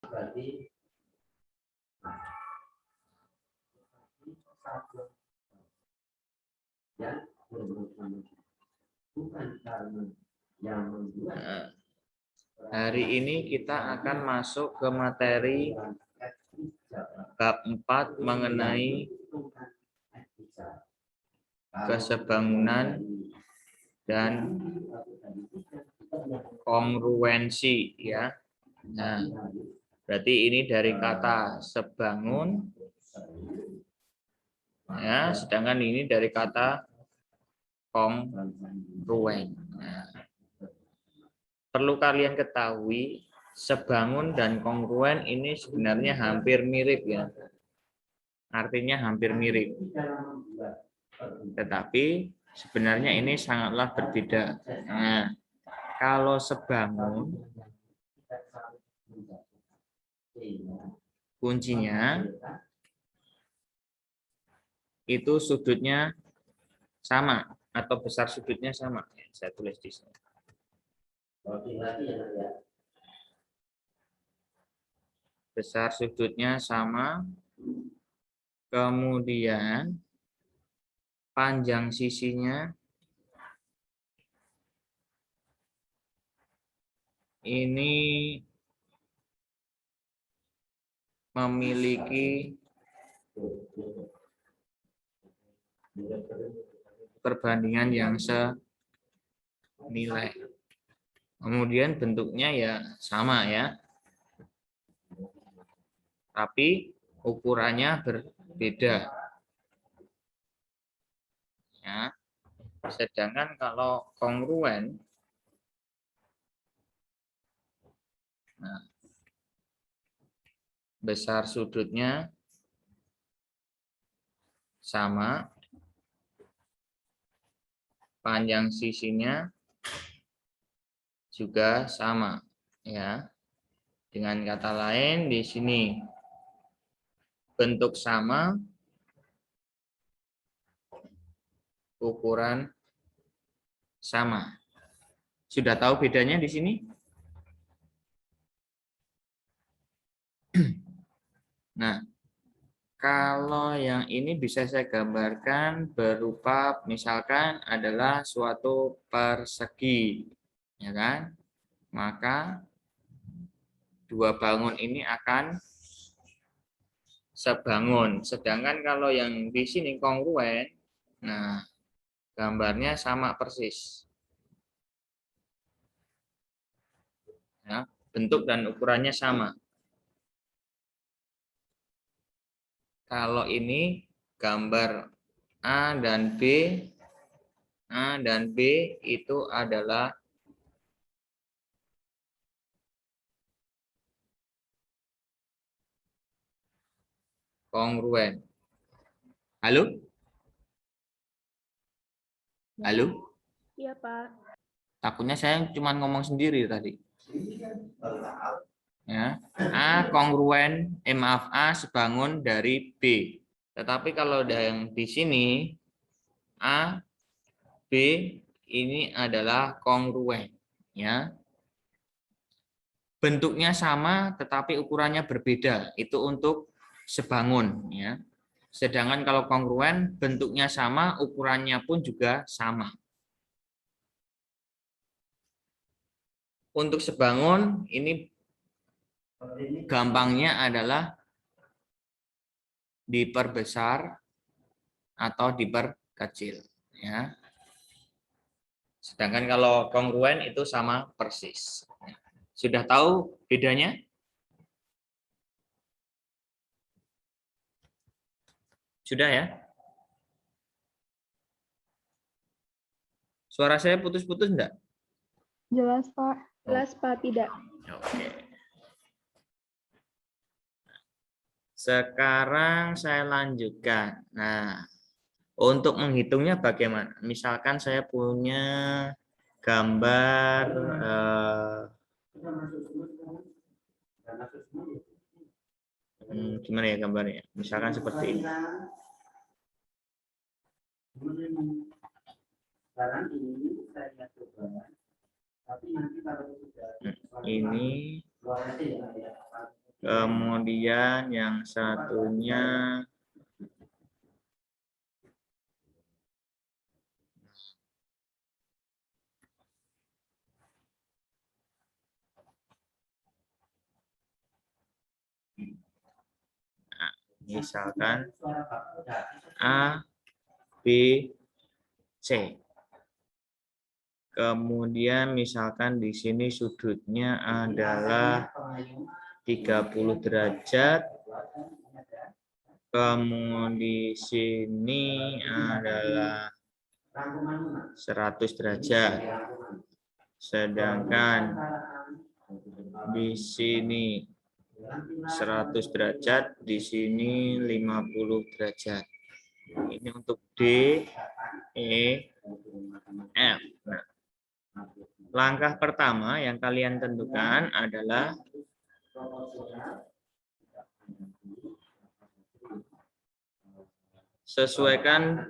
Berarti yang bukan karena yang membuat. Hari ini kita akan masuk ke materi bab 4 mengenai kesebangunan dan kongruensi ya. Nah, berarti ini dari kata sebangun ya, sedangkan ini dari kata kongruen. Nah, perlu kalian ketahui sebangun dan kongruen ini sebenarnya hampir mirip ya. Artinya hampir mirip. Tetapi sebenarnya ini sangatlah berbeda. Nah, kalau sebangun kuncinya itu sudutnya sama atau besar sudutnya sama. Saya tulis di sini. Besar sudutnya sama, kemudian panjang sisinya ini memiliki perbandingan yang senilai. Kemudian bentuknya ya sama ya. Tapi ukurannya berbeda. Ya. Sedangkan kalau kongruen, nah, besar sudutnya sama, panjang sisinya juga sama, ya. Dengan kata lain di sini bentuk sama, ukuran sama. Sudah tahu bedanya di sini? Nah, kalau yang ini bisa saya gambarkan berupa misalkan adalah suatu persegi, ya kan? Maka dua bangun ini akan sebangun. Sedangkan kalau yang di sini kongruen, nah gambarnya sama persis. Ya, bentuk dan ukurannya sama. Kalau ini gambar A dan B itu adalah kongruen. Halo? Halo? Iya, Pak. Takutnya saya cuma ngomong sendiri tadi. Ya, A kongruen, maaf, A sebangun dari B. Tetapi kalau yang di sini A, B ini adalah kongruen, ya. Bentuknya sama tetapi ukurannya berbeda. Itu untuk sebangun, ya. Sedangkan kalau kongruen bentuknya sama, ukurannya pun juga sama. Untuk sebangun ini gampangnya adalah diperbesar atau diperkecil, ya. Sedangkan kalau kongruen itu sama persis. Sudah tahu bedanya? Sudah ya? Suara saya putus-putus enggak? Jelas, Pak. Jelas, Pak. Tidak. Oke. Sekarang saya lanjutkan. Nah, untuk menghitungnya bagaimana? Misalkan saya punya gambar gimana ya gambarnya? Misalkan seperti ini. Ini Kemudian yang satunya misalkan A, B, C. Kemudian misalkan di sini sudutnya adalah 30 derajat. Kemudian di sini adalah 100 derajat. Sedangkan di sini 100 derajat, di sini 50 derajat. Ini untuk D, E, F. Nah, langkah pertama yang kalian tentukan adalah sesuaikan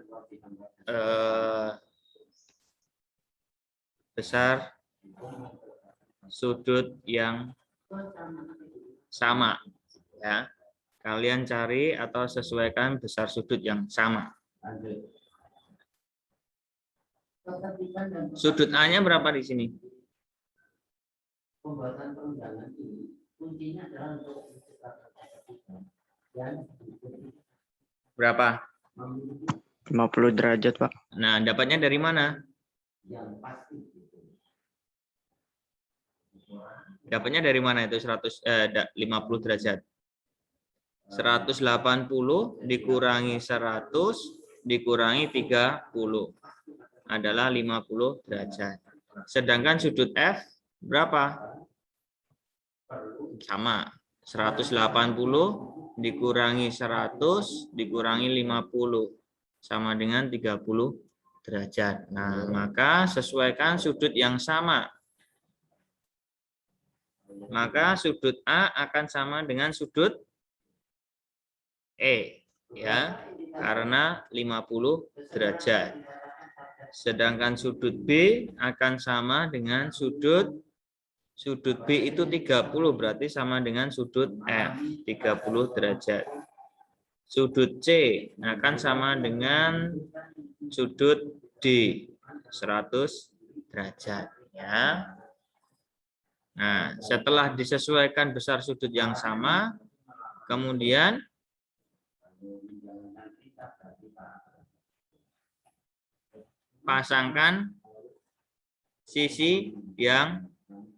besar sudut yang sama, ya. Kalian cari atau sesuaikan besar sudut yang sama. Sudut A-nya berapa di sini? Pembuatan perundangan ini kuncinya adalah untuk Berapa? 50 derajat, Pak. Nah, dapatnya dari mana? yang pasti. Dapatnya dari mana itu 50 derajat? 180 dikurangi 100 dikurangi 30 adalah 50 derajat. Sedangkan sudut F berapa? Sama. 180 dikurangi 100 dikurangi 50 sama dengan 30 derajat. Nah, maka sesuaikan sudut yang sama. Maka sudut A akan sama dengan sudut E, ya, karena 50 derajat. Sedangkan sudut B akan sama dengan sudut B itu 30, berarti sama dengan sudut F, 30 derajat. Sudut C akan sama dengan sudut D, 100 derajat, ya. Nah, setelah disesuaikan besar sudut yang sama, kemudian pasangkan sisi yang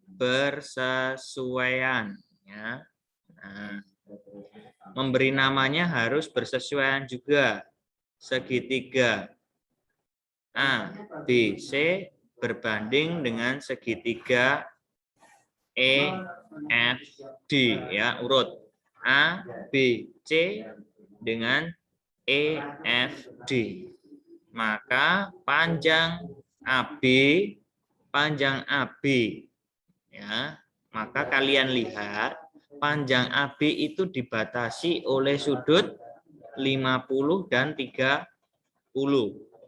bersesuaian, ya. Nah, memberi namanya harus bersesuaian juga. Segitiga A, B, C berbanding dengan segitiga E, F, D, ya, urut A, B, C dengan E, F, D. Maka panjang AB ya, maka kalian lihat panjang AB itu dibatasi oleh sudut 50 dan 30.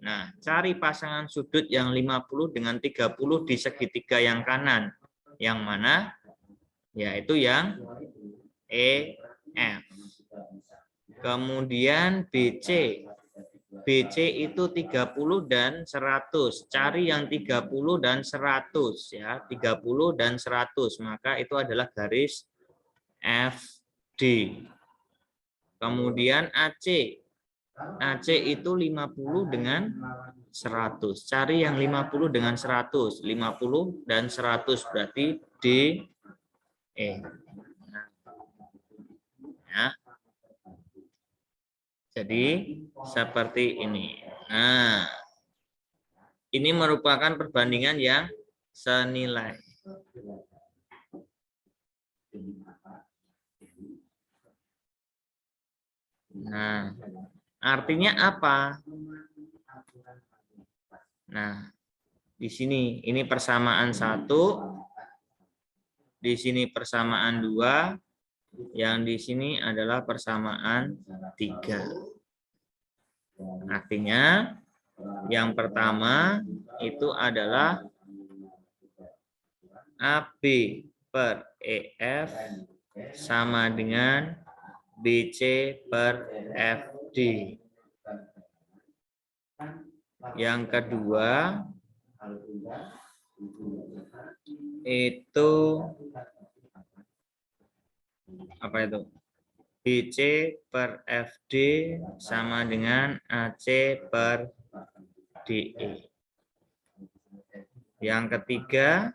Nah, cari pasangan sudut yang 50 dengan 30 di segitiga yang kanan. Yang mana? Yaitu yang EF. Kemudian BC. BC itu 30 dan 100. Cari yang 30 dan 100, ya. 30 dan 100, maka itu adalah garis FD. Kemudian AC. AC itu 50 dengan 100. Cari yang 50 dengan 100. 50 dan 100 berarti DE. Ya. Jadi seperti ini. Nah, ini merupakan perbandingan yang senilai. Nah, artinya apa? Nah, di sini ini persamaan 1, di sini persamaan 2, yang di sini adalah persamaan 3. Artinya yang pertama itu adalah AB per EF sama dengan BC per FD. Yang kedua itu apa itu? BC per FD sama dengan AC per DE. Yang ketiga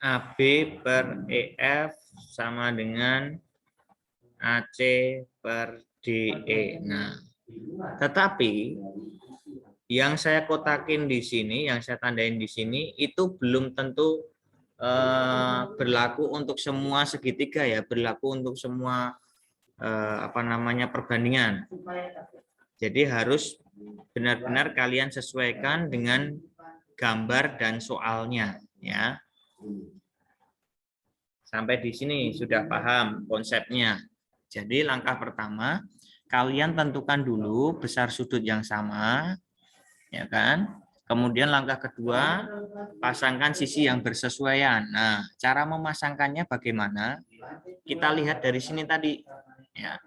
AB per EF sama dengan AC per DE. Nah, tetapi yang saya kotakin di sini, yang saya tandain di sini itu belum tentu berlaku untuk semua segitiga ya, berlaku untuk semua perbandingan. Jadi harus benar-benar kalian sesuaikan dengan gambar dan soalnya ya. Sampai di sini sudah paham konsepnya. Jadi langkah pertama, kalian tentukan dulu besar sudut yang sama, ya kan? Kemudian langkah kedua, pasangkan sisi yang bersesuaian. Nah, cara memasangkannya bagaimana? Kita lihat dari sini tadi. Ya.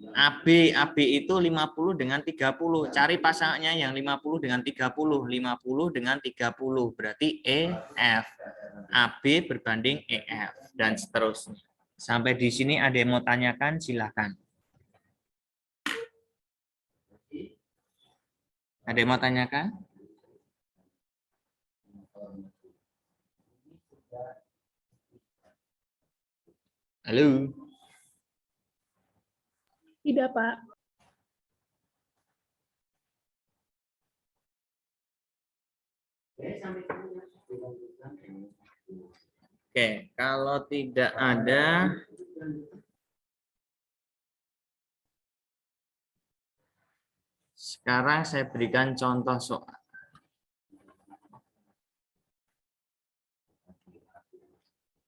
AB itu 50 dengan 30. Cari pasangannya yang 50 dengan 30. 50 dengan 30. Berarti EF. AB berbanding EF. Dan seterusnya. Sampai di sini ada yang mau tanyakan? Silakan. Ada yang mau tanyakan? Halo. Tidak, Pak. Oke, kalau tidak ada, sekarang saya berikan contoh soal.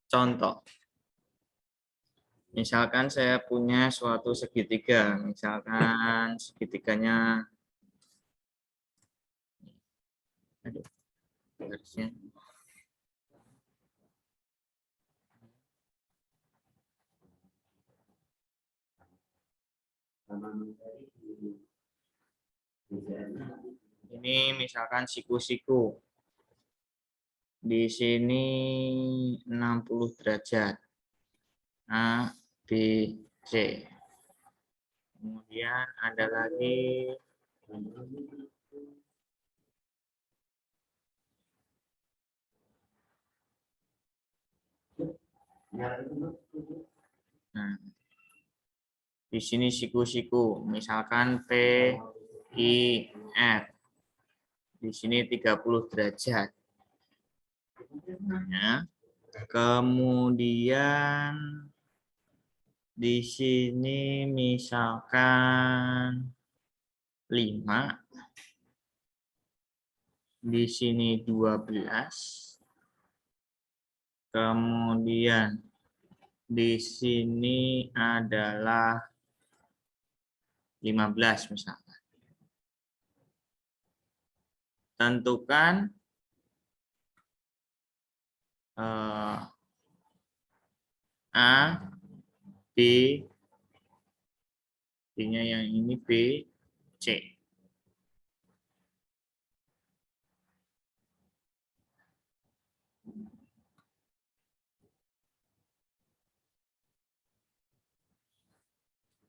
Contoh. Misalkan saya punya suatu segitiga, misalkan segitiganya, aduh, garisnya. Ini misalkan siku-siku. Di sini 60 derajat. A, B, C. Kemudian ada lagi nah, di sini siku-siku, misalkan P, I, F. Di sini 30 derajat. Ya. Kemudian di sini misalkan 5. Di sini 12. Kemudian di sini adalah 15 misalkan. Tentukan A, B, B-nya yang ini B, C.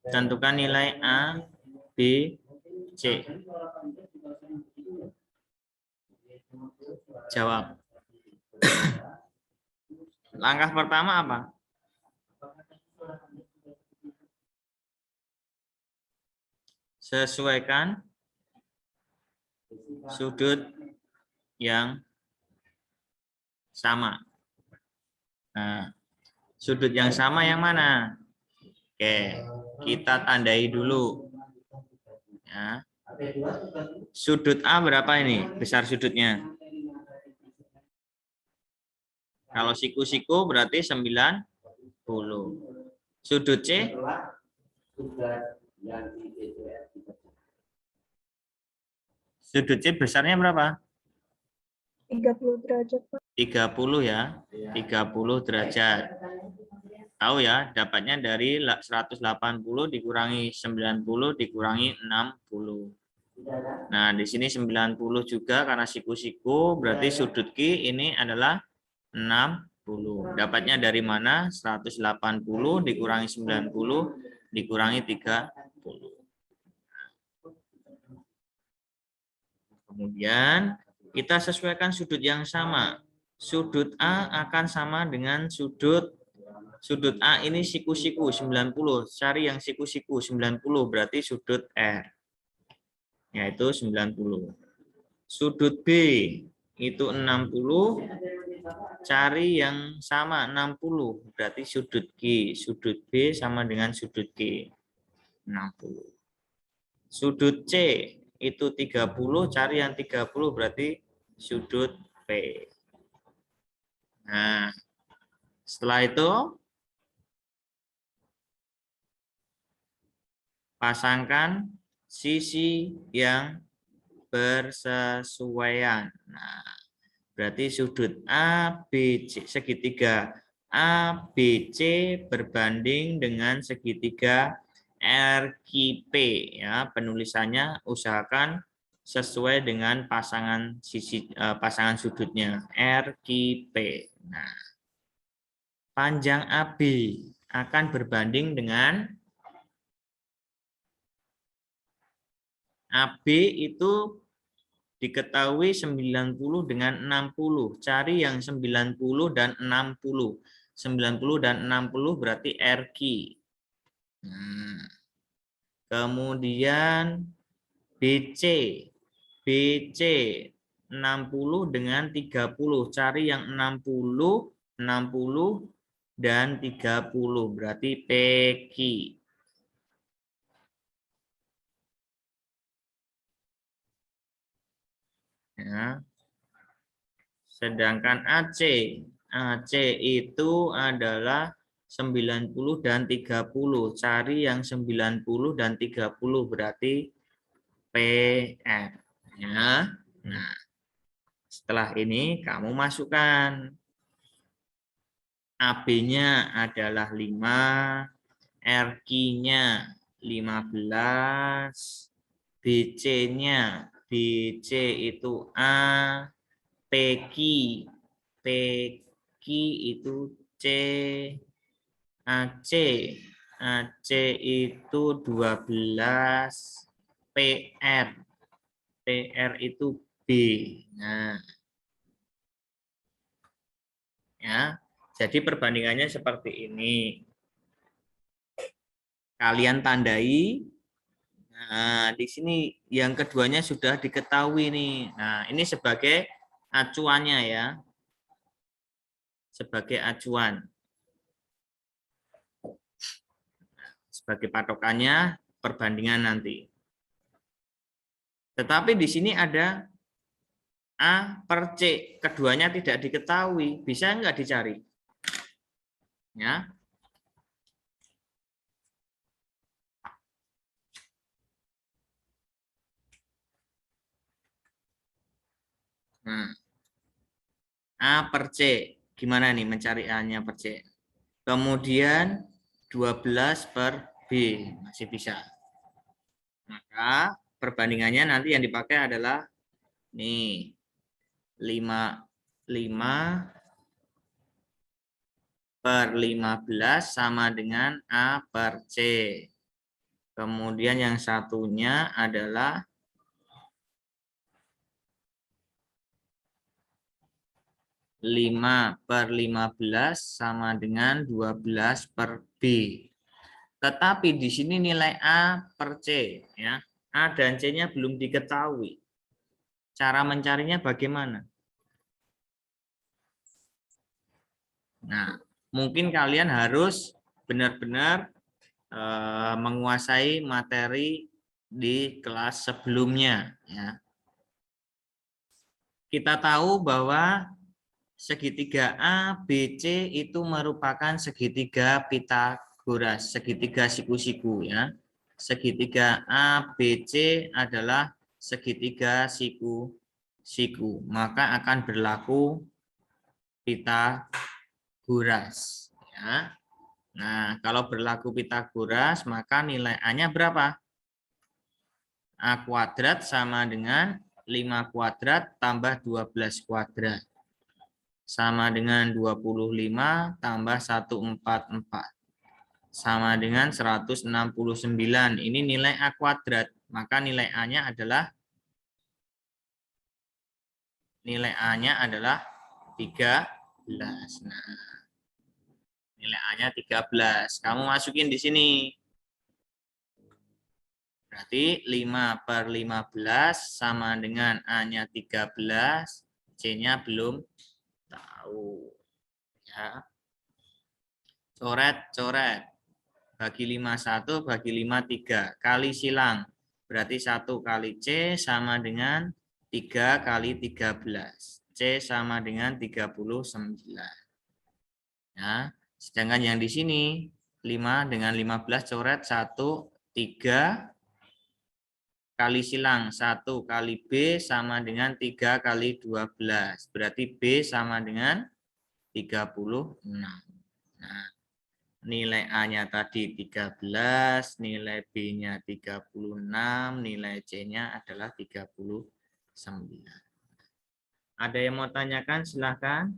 Tentukan nilai A, B, C. Jawab. Langkah pertama apa? Sesuaikan sudut yang sama. Nah, sudut yang sama yang mana? Oke, kita tandai dulu. Ya. Sudut A berapa ini? Besar sudutnya. Kalau siku-siku berarti 90. Sudut C? Sudut C besarnya berapa? 30 derajat, Pak. 30 ya, 30 derajat. Tahu ya, dapatnya dari 180 dikurangi 90 dikurangi 60. Nah, di sini 90 juga karena siku-siku, berarti sudut Q ini adalah 60. Dapatnya dari mana? 180 dikurangi 90 dikurangi 30. Kemudian kita sesuaikan sudut yang sama. Sudut A akan sama dengan sudut A ini siku-siku 90. Cari yang siku-siku 90 berarti sudut R. Yaitu 90. Sudut B itu 60. Cari yang sama 60 berarti sudut Q. Sudut B sama dengan sudut Q. 60. Sudut C itu 30, cari yang 30 berarti sudut P. Nah, setelah itu pasangkan sisi yang bersesuaian. Nah, berarti sudut ABC segitiga ABC berbanding dengan segitiga RQP ya, penulisannya usahakan sesuai dengan pasangan sisi pasangan sudutnya RQP. Nah, panjang AB akan berbanding dengan AB itu diketahui 90 dengan 60. Cari yang 90 dan 60. 90 dan 60 berarti RQ. Nah, kemudian BC. BC 60 dengan 30. Cari yang 60, 60 dan 30 berarti PQ. Ya. Sedangkan AC itu adalah 90 dan 30. Cari yang 90 dan 30 berarti PR. Ya. Nah, setelah ini kamu masukkan AB-nya adalah 5, RQ-nya 15, BC-nya BC itu A, PQ itu C, AC itu 12, PR itu B. Nah, ya, jadi perbandingannya seperti ini. Kalian tandai. Nah, di sini yang keduanya sudah diketahui nih. Nah, ini sebagai acuannya ya. Sebagai acuan. Sebagai patokannya perbandingan nanti. Tetapi di sini ada A per C. Keduanya tidak diketahui. Bisa enggak dicari? Ya. Nah, A per C. Gimana nih mencari A-nya per C? Kemudian 12 per B. Masih bisa. Maka perbandingannya nanti yang dipakai adalah nih 5 per 15 sama dengan A per C. Kemudian yang satunya adalah 5 per 15 sama dengan 12 per B. Tetapi di sini nilai A per C, ya. A dan C-nya belum diketahui. Cara mencarinya bagaimana? Nah, mungkin kalian harus benar-benar menguasai materi di kelas sebelumnya. Ya. Kita tahu bahwa segitiga ABC itu merupakan segitiga Pitagoras, segitiga siku-siku ya. Segitiga ABC adalah segitiga siku, maka akan berlaku Pitagoras. Ya. Nah, kalau berlaku Pitagoras, maka nilai A-nya berapa? A kuadrat sama dengan 5 kuadrat tambah 12 kuadrat. Sama dengan 25 tambah 144. Sama dengan 169. Ini nilai A kuadrat. Maka nilai A-nya adalah 13. Nah, nilai A-nya 13. Kamu masukin di sini. Berarti 5/15 sama dengan A-nya 13, C-nya belum tahu. Ya. Coret. Bagi 5 1, bagi 5 3. Kali silang. Berarti 1 kali C sama dengan 3 kali 13. C sama dengan 39. Ya. Sedangkan yang di sini 5 dengan 15 coret 1, 3 kali silang 1 kali B sama dengan 3 kali 12. Berarti B sama dengan 36. Nah, nilai A-nya tadi 13, nilai B-nya 36, nilai C-nya adalah 39. Ada yang mau tanyakan? Silahkan.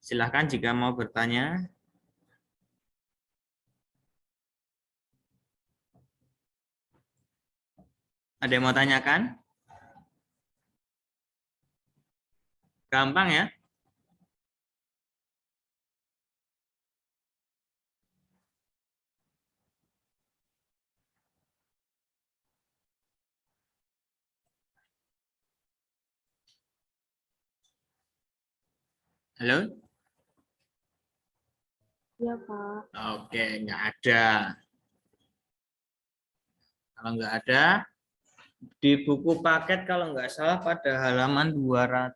Silahkan jika mau bertanya. Ada yang mau tanyakan? Gampang ya? Halo? Iya, Pak. Oke, nggak ada. Kalau nggak ada, di buku paket kalau nggak salah pada halaman 200.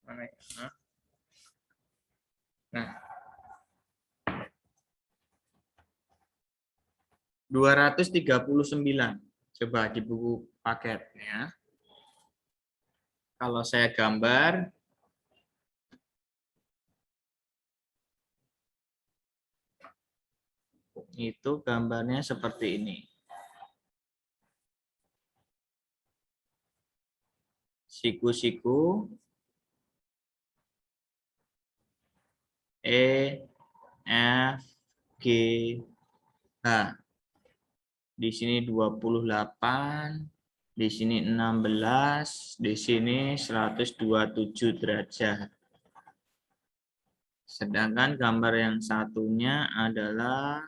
Mana ya? Nah, 239. Coba di buku paket ya. Kalau saya gambar, itu gambarnya seperti ini. Siku-siku E, F, G, H. Di sini 28, di sini 16, di sini 127 derajat. Sedangkan gambar yang satunya adalah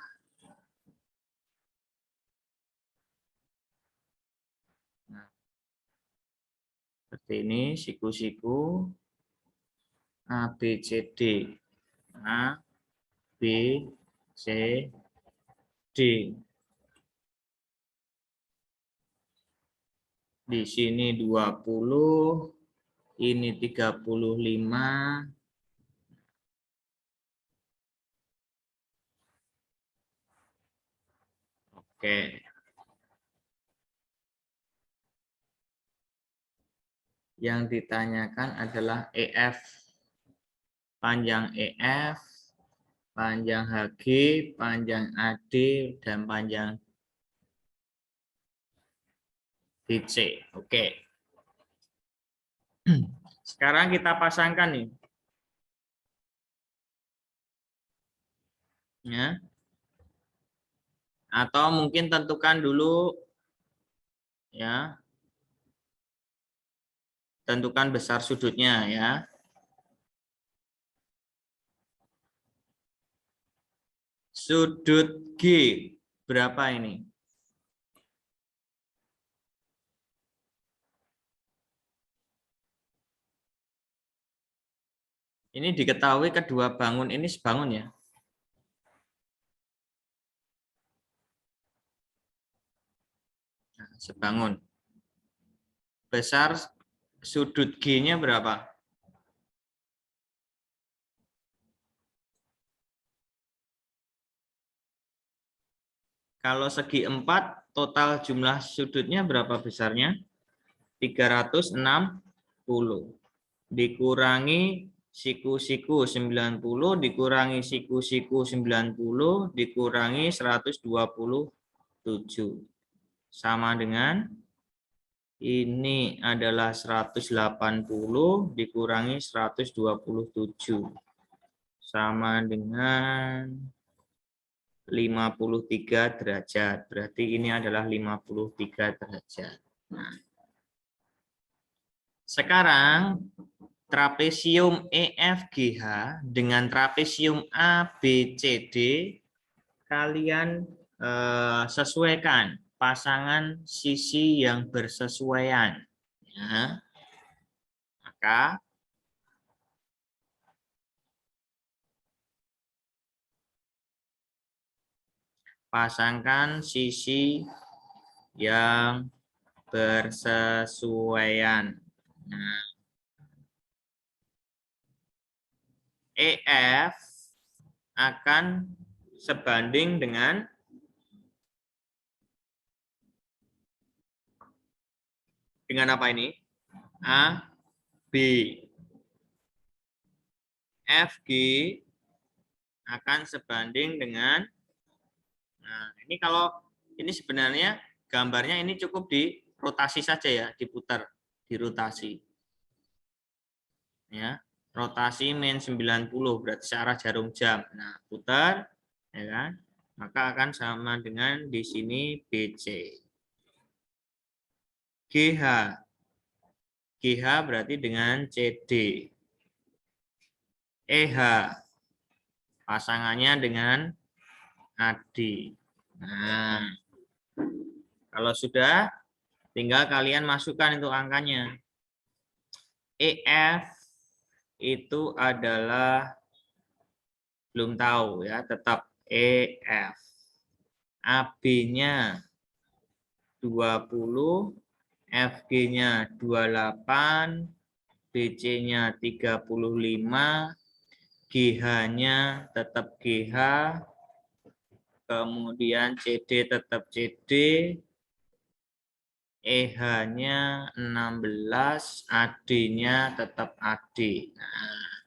seperti ini, siku-siku A, B, C, D. A, B, C, D. Di sini 20, ini 35. Oke. Yang ditanyakan adalah EF. Panjang EF, panjang HG, panjang AD, dan panjang DC. Oke. Sekarang kita pasangkan nih. Ya. Atau mungkin tentukan dulu ya. Tentukan besar sudutnya ya. Sudut G berapa ini? Ini diketahui kedua bangun ini sebangun ya. Nah, sebangun. Besar sudut G-nya berapa? Kalau segi 4, total jumlah sudutnya berapa besarnya? 360. Dikurangi siku-siku 90, dikurangi siku-siku 90, dikurangi 127. Sama dengan ini adalah 180 dikurangi 127. Sama dengan 53 derajat. Berarti ini adalah 53 derajat. Nah, sekarang trapesium EFGH dengan trapesium ABCD kalian sesuaikan pasangan sisi yang bersesuaian. Ya. Maka pasangkan sisi yang bersesuaian. Nah, EF akan sebanding dengan apa ini? A, B. FG akan sebanding dengan, nah ini kalau ini sebenarnya gambarnya ini cukup dirotasi saja ya, diputar, dirotasi. Ya, rotasi min 90 berarti searah jarum jam. Nah, putar ya kan? Maka akan sama dengan di sini BC. GH. GH berarti dengan CD. EH pasangannya dengan AD. Nah, kalau sudah tinggal kalian masukkan itu angkanya. EF itu adalah belum tahu ya, tetap EF. AB-nya 20, FG-nya 28, BC-nya 35, GH-nya tetap GH, kemudian CD tetap CD, EH-nya 16, AD-nya tetap AD. Nah,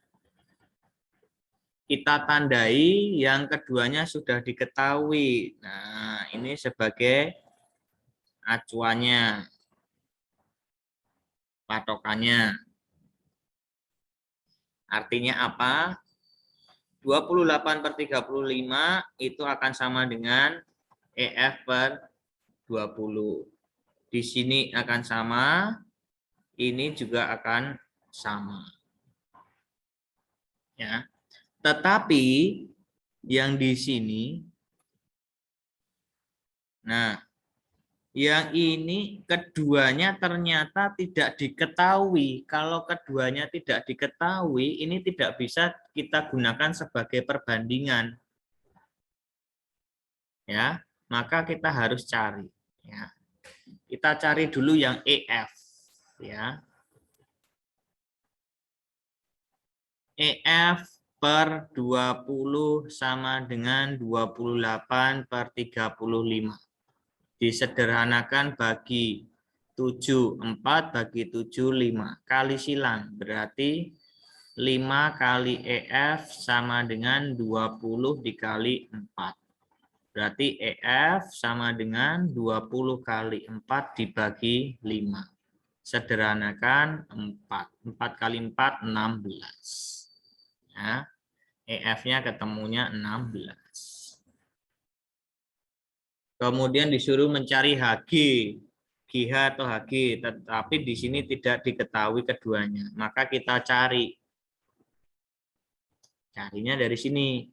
kita tandai yang keduanya sudah diketahui. Nah, ini sebagai acuannya, patokannya. Artinya apa? 28/35 itu akan sama dengan EF per 20. Di sini akan sama, ini juga akan sama. Ya. Tetapi yang di sini, nah, yang ini keduanya ternyata tidak diketahui. Kalau keduanya tidak diketahui, ini tidak bisa kita gunakan sebagai perbandingan. Ya, maka kita harus cari. Ya. Kita cari dulu yang EF. Ya. EF per 20 sama dengan 28/35. Disederhanakan bagi 7, 4 bagi 7, 5. Kali silang, berarti 5 kali EF sama dengan 20 dikali 4. Berarti EF sama dengan 20 kali 4 dibagi 5. Sederhanakan 4. 4 kali 4, 16. Ya, EF-nya ketemunya 16. Kemudian disuruh mencari HG, GH atau HG, tetapi di sini tidak diketahui keduanya. Maka kita cari. Carinya dari sini.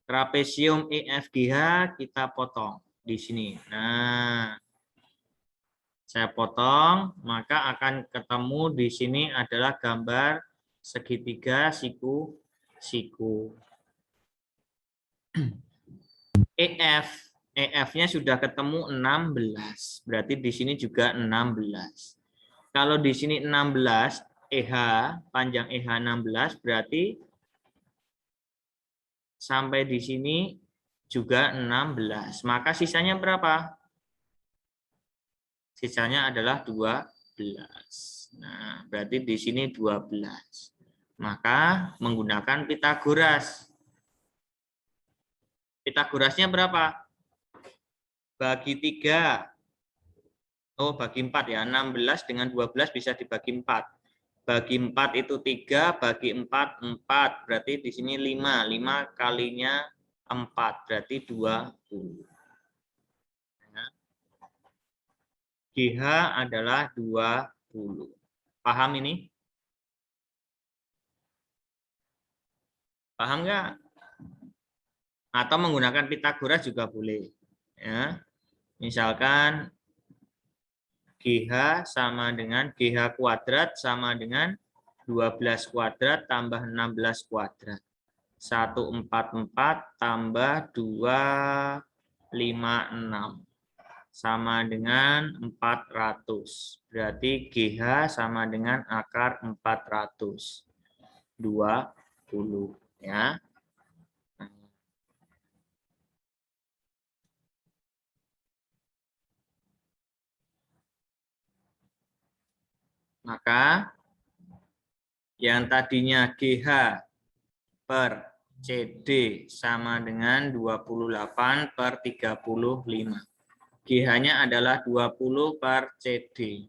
Trapesium EFGH kita potong di sini. Nah, saya potong, maka akan ketemu di sini adalah gambar segitiga siku. EF-nya sudah ketemu 16. Berarti di sini juga 16. Kalau di sini 16, panjang EH 16, berarti sampai di sini juga 16. Maka sisanya berapa? Sisanya adalah 12. Nah, berarti di sini 12. Maka menggunakan Pitagoras. Pitagorasnya berapa? Bagi 3. Oh, bagi 4 ya. 16 dengan 12 bisa dibagi 4. Bagi 4 itu 3, bagi 4, 4. Berarti di sini 5. 5 kalinya 4, berarti 20. GH adalah 20. Paham ini? Paham nggak? Atau menggunakan Pitagoras juga boleh. Ya. Misalkan GH sama dengan GH kuadrat sama dengan 12 kuadrat tambah 16 kuadrat. 144 tambah 256 sama dengan 400. Berarti GH sama dengan akar 420 ya. Maka yang tadinya GH per CD sama dengan 28 per 35. GH-nya adalah 20 per CD.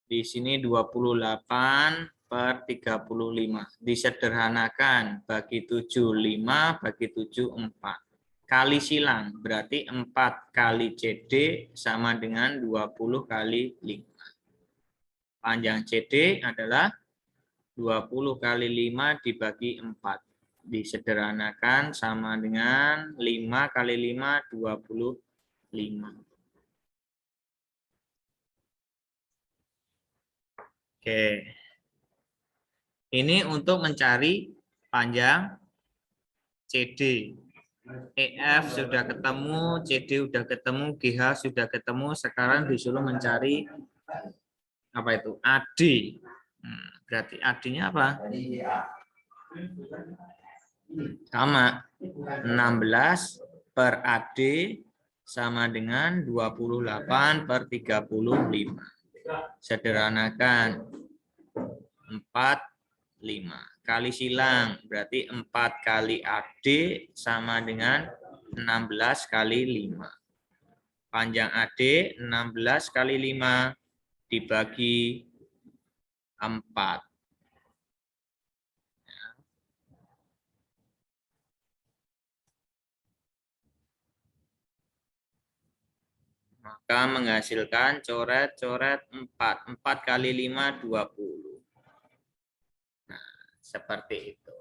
Di sini 28 per 35. Disederhanakan, bagi 7, 5, bagi 7, 4. Kali silang, berarti 4 kali CD sama dengan 20 kali 5. Panjang CD adalah 20 kali 5 dibagi 4. Disederhanakan sama dengan 5 kali 5, 25. Oke. Ini untuk mencari panjang CD. EF sudah ketemu, CD sudah ketemu, GH sudah ketemu. Sekarang disuruh mencari apa itu? AD. Berarti AD-nya apa? Sama. 16 per AD sama dengan 28 per 35. Sederhanakan. 4, 5. Kali silang, berarti 4 kali AD sama dengan 16 kali 5. Panjang AD 16 kali 5 dibagi 4. Maka menghasilkan coret-coret 4. 4 kali 5, 20. Nah, seperti itu.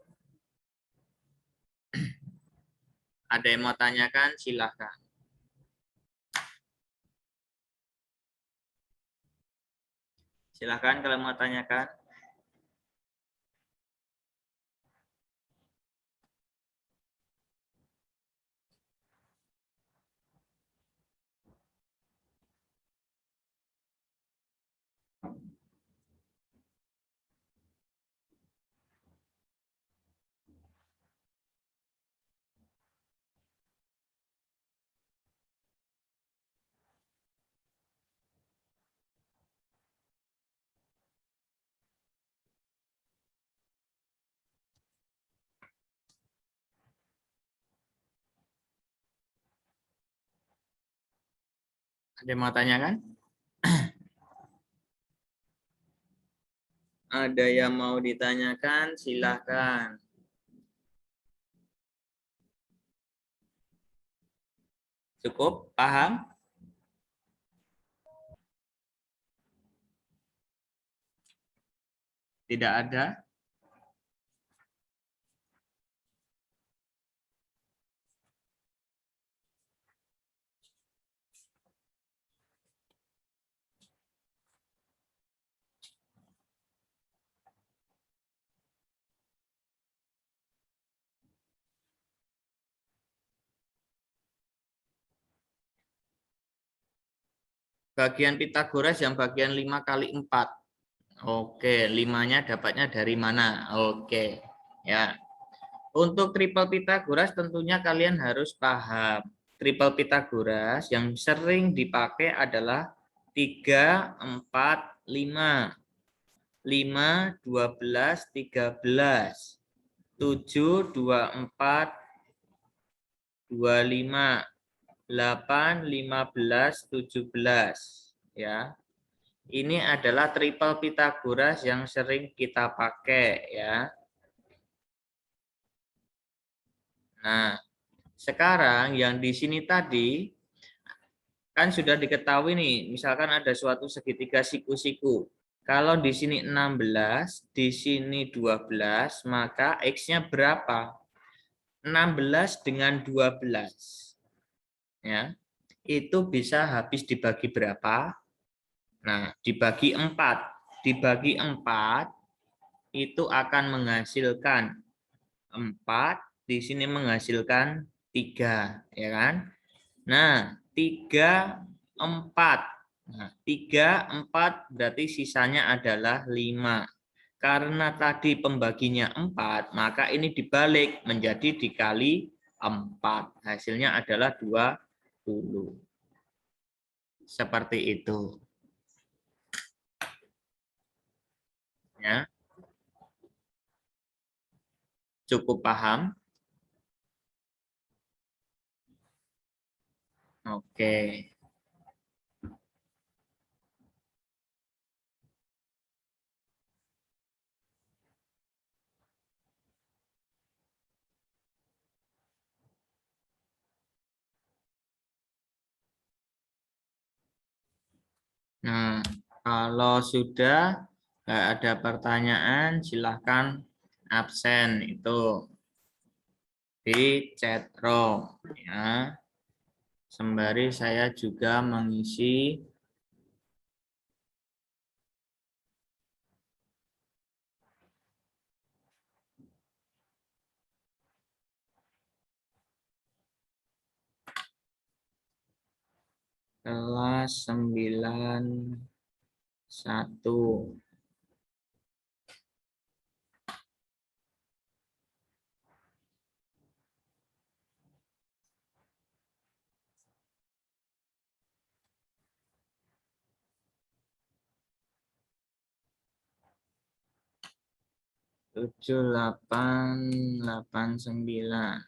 Ada yang mau tanyakan? Silahkan. Silahkan kalau mau tanyakan. Ada yang mau tanyakan? Ada yang mau ditanyakan? Silahkan. Cukup? Paham? Tidak ada? bagian Pitagoras yang bagian 5 kali 4. Oke, 5-nya dapatnya dari mana? Oke, ya. Untuk triple Pitagoras tentunya kalian harus paham. Triple Pitagoras yang sering dipakai adalah 3, 4, 5. 5, 12, 13. 7, 24, 25. 8, 15, 17. Ya. Ini adalah triple Pitagoras yang sering kita pakai ya. Nah, sekarang yang di sini tadi kan sudah diketahui nih, misalkan ada suatu segitiga siku-siku. Kalau di sini 16, di sini 12, maka X-nya berapa? 16 dengan 12. Ya. Itu bisa habis dibagi berapa? Nah, dibagi 4. Dibagi 4 itu akan menghasilkan 4, di sini menghasilkan 3, ya kan? Nah, 3, 4. Nah, 3, 4 berarti sisanya adalah 5. Karena tadi pembaginya 4, maka ini dibalik menjadi dikali 4. Hasilnya adalah 20. Seperti itu. Ya. Cukup paham? Oke. Nah, kalau sudah nggak ada pertanyaan, silahkan absen itu di chat room ya. Sembari saya juga mengisi kelas 91. Tujuh, 8, 9.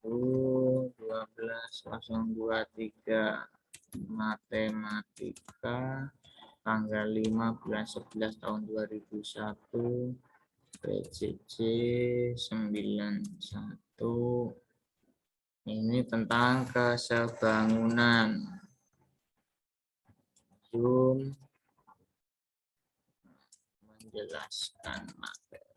12.023 Matematika tanggal 5 bulan 11 tahun 2001 PJJ 91. Ini tentang kesebangunan. Zoom menjelaskan materi.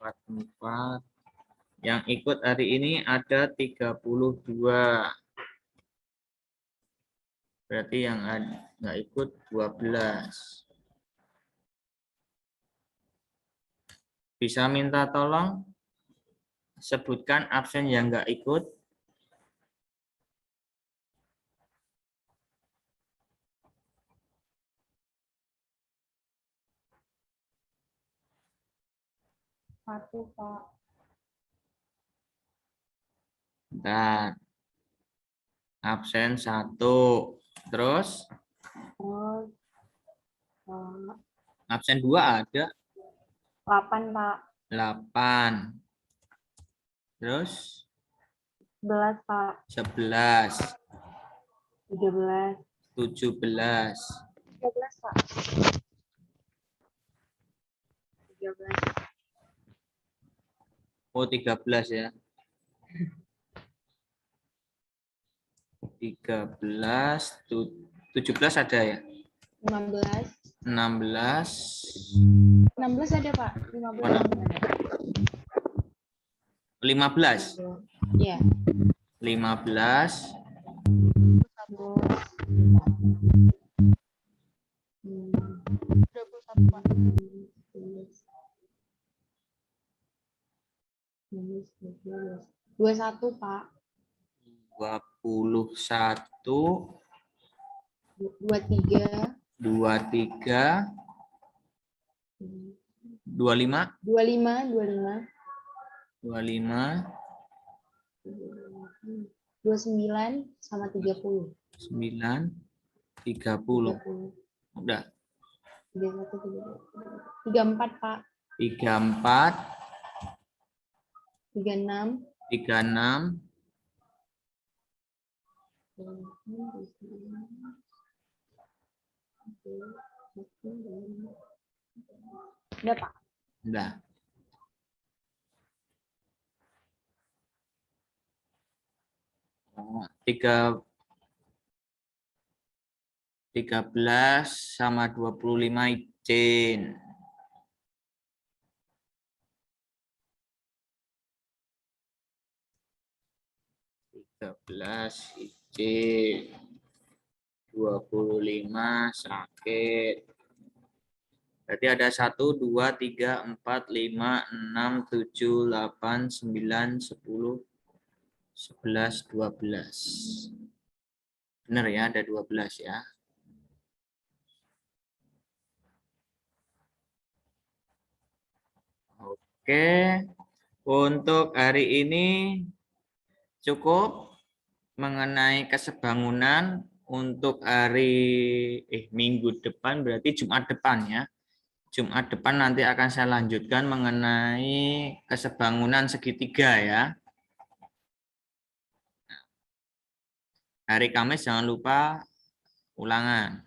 44. Yang ikut hari ini ada 32. Berarti yang nggak ikut 12. Bisa minta tolong sebutkan absen yang nggak ikut. Satu, Pak. Dan absen 1. Terus Terus, absen 2 ada 8, Pak. 8. Terus 11, Pak. 11, 13. 17. 13, Pak. 13. Oh, 13 ya. 13, 17 ada ya? 15. 16. 16 ada, Pak. 15 ada. 15. Iya. 15. 21, Pak. 21, 23, 23, 25, 25, 25, 29 sama 30. 9, 30. 30. Udah. 34, Pak. 34, 36, 36, udah, Pak. udah. Oh, 13 sama 25 izin. 13 izin. 25 sakit. Berarti ada 1, 2, 3, 4, 5, 6, 7, 8, 9, 10, 11, 12. Benar ya, ada 12 ya. Oke, untuk hari ini cukup mengenai kesebangunan. Untuk minggu depan, berarti Jumat depan ya. Jumat depan nanti akan saya lanjutkan mengenai kesebangunan segitiga ya. Hari Kamis jangan lupa ulangan.